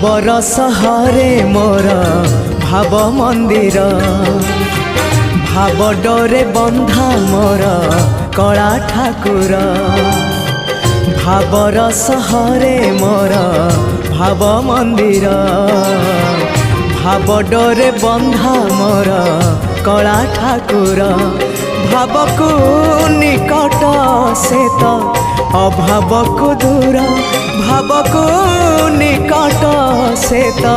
भावर सहरे मोर भाव मंदिर भाव डोरे बंधा मोर कला ठाकुर भावर सहरे मोर भाव मंदिर भाव डोरे बंधा मोर कला ठाकुर भाव को निकट से तो अभाव को दूर भाव को निकट से तो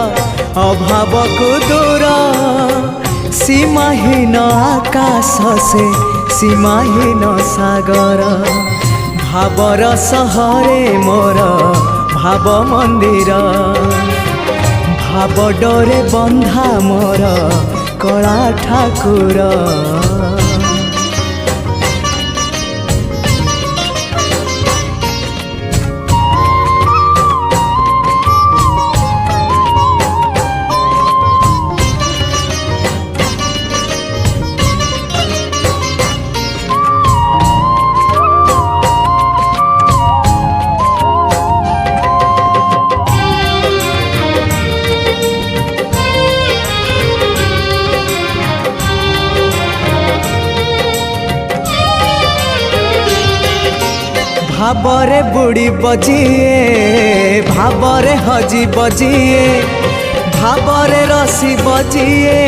अभाव को दूर सीमाहीन आकाश से सीमाहीन सागर भावर सहरे मोर भाव मंदिर भाव डोरे बंधा मोर कला ठाकुर। भावरे बुड़ी बजिए भावरे हजी बजिए भावरे रसी बजिए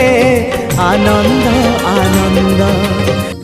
आनंद आनंद